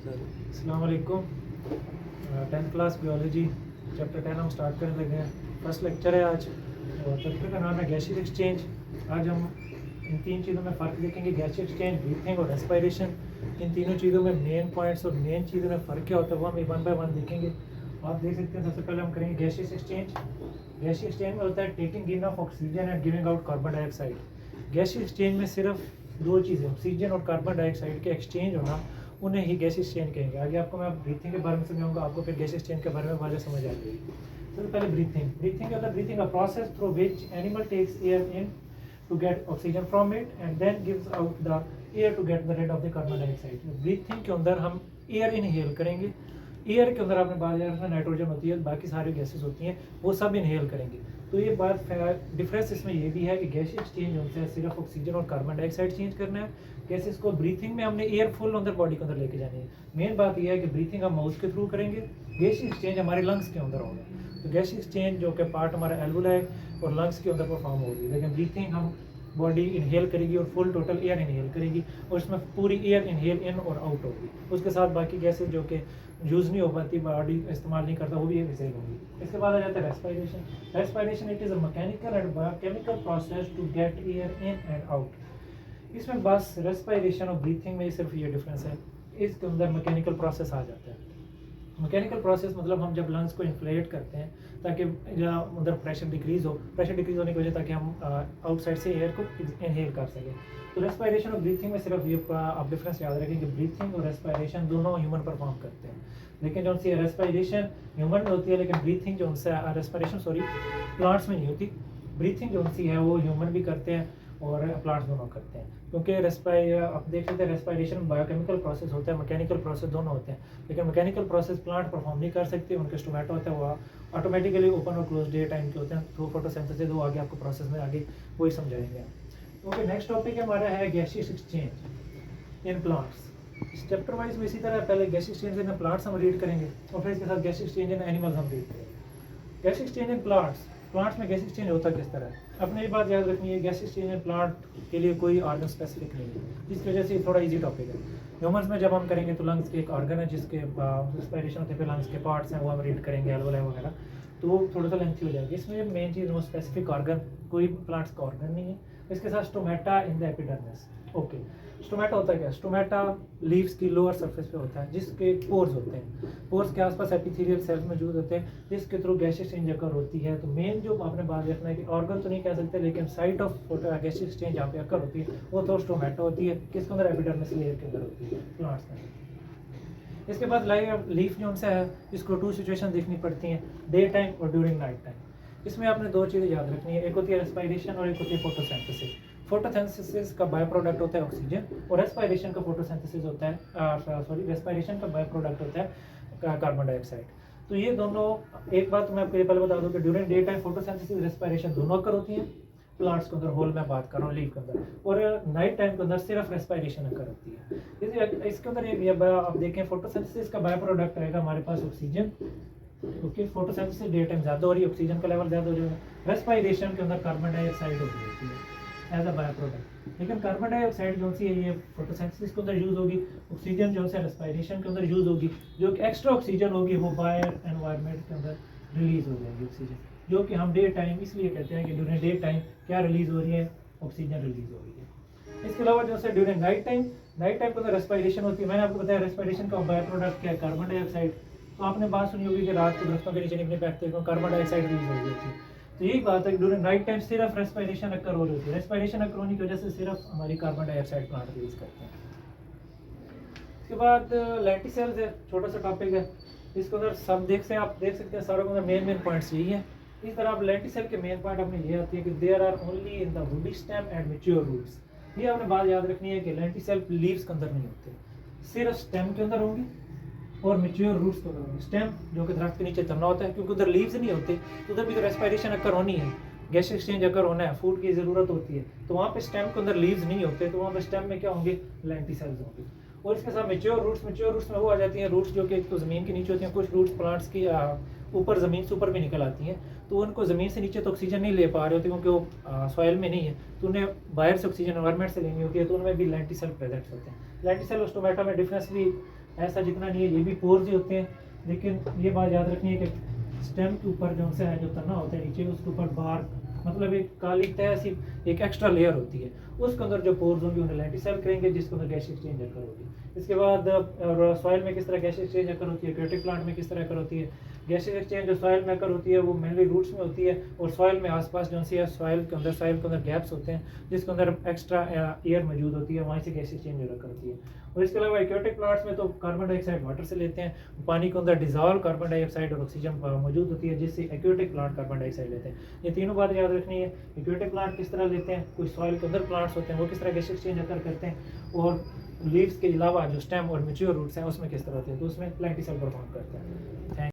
अस्सलाम वालेकुम। 10th class biology chapter 10 हम स्टार्ट करने लगे हैं। फर्स्ट लेक्चर है आज और चैप्टर का नाम है गैसियस एक्सचेंज। आज हम इन तीन चीज़ों में फ़र्क देखेंगे, गैसियस एक्सचेंज, ब्रीथिंग और रेस्पिरेशन। इन तीनों चीज़ों में मेन पॉइंट्स और मेन चीज़ों में फ़र्क क्या होता है वो हम वन बाय वन देखेंगे। आप देख सकते हैं सबसे पहले हम करेंगे गैसियस एक्सचेंज। गैसियस एक्सचेंज में होता है taking in of oxygen and giving out carbon dioxide. Gaseous exchange में सिर्फ दो चीज़ें, ऑक्सीजन और कार्बन डाइऑक्साइड के एक्सचेंज होना, उन्हें ही गैसियस एक्सचेंज कहेंगे। आगे आपको मैं ब्रीथिंग के बारे में समझाऊंगा, आपको फिर गैसियस एक्सचेंज के बारे में वाले समझ आ जाएगी। सबसे पहले ब्रीथिंग। ब्रीथिंग होता है breathing a process through which animal takes air in to get oxygen from it and then gives out the air to get the rid of the carbon dioxide. Breathing के अंदर हम air inhale करेंगे। Air के अंदर आपने बात में nitrogen होती है, बाकी सारी गैसेस होती हैं, वो सब इनहेल करेंगे। तो ये बात डिफरेंस इसमें ये भी है कि गैसियस एक्सचेंज होता है सिर्फ ऑक्सीजन और कार्बन डाइऑक्साइड चेंज करना है। गैसेस को ब्रीथिंग में हमने एयर फुल अंदर बॉडी के अंदर लेके जानी है। मेन बात यह है कि ब्रीथिंग हम माउथ के थ्रू करेंगे, गैसियस एक्सचेंज हमारे लंग्स के अंदर होगा। तो गैसियस एक्सचेंज जो कि पार्ट हमारा एल्वुलाई और लंग्स के अंदर परफॉर्म होगी, लेकिन ब्रीथिंग हम बॉडी इनहेल करेगी और फुल टोटल एयर इनहेल करेगी और इसमें पूरी एयर इनहेल इन और आउट होगी। उसके साथ बाकी गैसेज जो कि यूज़ नहीं हो पाती, बॉडी इस्तेमाल नहीं करता, वो भी इनहेल होंगी। इसके बाद आ जाता है respiration. Respiration it is a mechanical and biochemical process to get air in and out. इसमें बस रेस्पिरेशन और ब्रीथिंग में सिर्फ ये डिफरेंस है, इसके अंदर मैकेनिकल प्रोसेस आ जाता है। मैकेनिकल प्रोसेस मतलब हम जब लंग्स को इन्फ्लेट करते हैं ताकि अंदर प्रेशर डिक्रीज हो, प्रेशर डिक्रीज होने की वजह ताकि हम आउटसाइड से एयर को इनहेल कर सकें। तो रेस्पिरेशन और ब्रीथिंग में सिर्फ ये आप डिफरेंस याद रखें कि ब्रीथिंग और रेस्पिरेशन दोनों ह्यूमन परफॉर्म करते हैं, लेकिन जो उनसे रेस्पिरेशन ह्यूमन में होती है, लेकिन ब्रीथिंग जो उनसे रेस्पिरेशन प्लांट्स में नहीं होती। ब्रीथिंग जो उनसी है वो ह्यूमन भी करते हैं और प्लांट्स दोनों करते हैं, क्योंकि आप देख सकते हैं रेस्पिरेशन बायोकेमिकल प्रोसेस होता है, मैकेनिकल प्रोसेस दोनों होते हैं। लेकिन मैकेनिकल प्रोसेस प्लांट परफॉर्म नहीं कर सकते, उनके स्टोमेटा होता है वो ऑटोमेटिकली ओपन और क्लोज डे टाइम के होते हैं थ्रू फोटोसिंथेसिस। वो आगे आपको प्रोसेस में आगे वही समझाएंगे। ओके, नेक्स्ट टॉपिक हमारा है गैसियस एक्सचेंज इन प्लांट्स। इस चैप्टर वाइज में इसी तरह पहले गैसियस एक्सचेंज इन प्लांट्स हम रीड करेंगे और फिर इसके साथ गैसियस एक्सचेंज इन एनिमल्स हम रीड करेंगे। गैसियस एक्सचेंज इन प्लांट्स में गैस एक्सचेंज होता किस तरह है, अपने ये बात याद रखनी है। गैस एक्सचेंज इन प्लांट के लिए कोई ऑर्गन स्पेसिफिक नहीं है, जिस वजह से थोड़ा इजी टॉपिक है। ह्यूमंस में जब हम करेंगे तो लंग्स के एक ऑर्गन है जिसके रेस्पिरेशन होते हैं, लंग्स के पार्ट्स हैं वो हम रीड करेंगे, एल्वोलाई वगैरह, तो वो थोड़ा सा लेंथी हो जाएगी। इसमें मेन चीज़ नो स्पेसिफिक ऑर्गन, कोई प्लांट्स का ऑर्गन नहीं है। इसके साथ stomata in the epidermis. Okay, stomata होता है क्या? स्टोमेटा लीव्स की लोअर सरफेस पे होता है, जिसके पोर्स होते हैं, पोर्स के आसपास एपिथेलियल सेल्स मौजूद होते हैं, जिसके थ्रू गैसियस एक्सचेंज अकर होती है। तो मेन जो आपने बात रखना है कि ऑर्गन तो नहीं कह सकते, लेकिन साइट ऑफ गैसियस एक्सचेंज यहाँ पे अकर होती है वो तो स्टोमेटा होती है। किसके अंदर? एपिडर्मिस लेयर के अंदर होती है प्लांट्स में। इसके बाद लीफ जो उनसे है, इसको टू सिचुएशन देखनी पड़ती हैं, डे टाइम और ड्यूरिंग नाइट टाइम। इसमें आपने दो चीज़ें याद रखनी है, एक होती है रेस्पिरेशन और एक होती है फोटोसिंथेसिस। फोटोसिंथेसिस का बाय प्रोडक्ट होता है ऑक्सीजन और रेस्पिरेशन का फोटोसिंथेसिस होता है रेस्पिरेशन का बाय प्रोडक्ट होता है कार्बन डाइऑक्साइड। तो ये दोनों, एक बात मैं आपको ये पहले बता दूं कि during day time photosynthesis respiration दोनों अकर होती हैं प्लांट्स के अंदर, होल में बात कर रहा हूँ लीफ के अंदर, और नाइट टाइम के अंदर सिर्फ रेस्पिरेशन अकर होती है। इसके अंदर आप देखें फोटोसिंथेसिस का बाय प्रोडक्ट रहेगा हमारे पास oxygen. Okay, photosynthesis day time ज़्यादा हो रही है, ऑक्सीजन का लेवल ज़्यादा हो जाएगा। रेस्पिरेशन के अंदर कार्बन डाइऑक्साइड होती है एज अ बाय प्रोडक्ट, लेकिन कार्बन डाइऑक्साइड जो सी है ये फोटोसिंथेसिस के अंदर यूज़ होगी, ऑक्सीजन जो है रेस्पिरेशन के अंदर यूज़ होगी। जो एक्स्ट्रा ऑक्सीजन होगी वो बाय एनवायरनमेंट के अंदर रिलीज हो जाएगी ऑक्सीजन, जो कि हम डे टाइम इसलिए कहते हैं कि ड्यूरिंग डे टाइम क्या रिलीज हो रही है, ऑक्सीजन रिलीज हो रही है। इसके अलावा जो है ड्यूरिंग नाइट टाइम के अंदर रेस्पिरेशन होती है। मैंने आपको बताया रेस्पिरेशन का बाय प्रोडक्ट क्या है, कार्बन डाइऑक्साइड। तो आपने बात सुनी होगी कि रात को दरख्तों के नीचे नहीं बैठते तो कार्बन डाइऑक्साइड रिलीज हो रही होती है। तो यही बात है कि ड्यूरिंग नाइट टाइम सिर्फ रेस्पिरेशन अकर हो रही होती है। रेस्पिरेशन अकर होने की वजह से सिर्फ हमारी कार्बन डाइऑक्साइड प्लांट रिलीज करते हैं। इसके बाद लेंटिसेल्स है, छोटा सा टॉपिक है, इसके अंदर सब आप देख सकते हैं सारों के अंदर मेन पॉइंट्स यही हैं। इस तरह आप लेंटिसेल के मेन पॉइंट अपने ये आती है कि there are only in the woody stem and mature roots. ये आपने बात याद रखनी है कि लेंटिसेल लीव्स के अंदर नहीं होते, सिर्फ स्टेम के अंदर होंगे और मैच्योर रूट्स के अंदर होंगे। स्टेम जो कि दरख्त के नीचे तनना होता है, क्योंकि उधर लीव्स नहीं होते तो उधर भी तो रेस्पिरेशन अकर होनी है, गैस एक्सचेंज अकर होना है, फूड की ज़रूरत होती है। तो वहाँ पे स्टेम के अंदर लीव्स नहीं होते, तो वहाँ पे स्टेम में क्या होंगे? लेंटिसेल्स होंगे। और इसके साथ मैच्योर रूट्स में वो आ जाती हैं रूट्स जो कि एक तो ज़मीन के नीचे होती हैं, कुछ रूट्स प्लांट्स की ऊपर ज़मीन से ऊपर भी निकल आती हैं, तो उनको ज़मीन से नीचे तो ऑक्सीजन नहीं ले पा रहे होते क्योंकि वो सॉइल में नहीं है, तो उन्हें बाहर से ऑक्सीजन एनवायरनमेंट से लेनी होती है, तो उनमें भी लेंटिसेल प्रेजेंट होते हैं। लेंटिसेल और स्टोमेटा में डिफरेंस भी ऐसा जितना नहीं है, ये भी पोर्स ही होते हैं, लेकिन ये बात याद रखनी है कि स्टेम के ऊपर जो से है जो तना होता है नीचे, उसके ऊपर बार मतलब एक काली तय सी एक एक्स्ट्रा लेयर होती है, उसके अंदर जो पोर्स होंगे उन्हें लेंटिसेल करेंगे, जिसके अंदर गैस एक्सचेंज अकर होगी। इसके बाद और सॉइल में किस तरह गैस एक्सचेंज अकर होती है, एक्वेटिक प्लांट में किस तरह अकर होती है। गैस एक्सचेंज जो सॉइल में अकर होती है वो मेनली रूट्स में होती है, और सॉइल में आसपास जो सी है सॉइल के अंदर गैप्स होते हैं जिसके अंदर एक्स्ट्रा एयर मौजूद होती है, वहीं से गैस एक्सचेंज अकर होती है। और इसके अलावा एक्वेटिक प्लांट्स में तो कार्बन डाइऑक्साइड वाटर से लेते हैं, पानी के अंदर डिजॉल्व कार्बन डाइऑक्साइड और ऑक्सीजन मौजूद होती है, जिससे एक्वेटिक प्लांट कार्बन डाइऑक्साइड लेते हैं। ये तीनों बातें याद रखनी है। एक्वेटिक प्लांट किस तरह लेते हैं, कुछ सॉइल के अंदर प्लांट्स होते हैं वो किस तरह गैस एक्सचेंज अकर करते हैं, और लीव्स के अलावा जो स्टेम और मैच्योर रूट्स हैं उसमें किस तरह होते हैं, तो उसमें प्लांटिसल परफॉर्म करते हैं। थैंक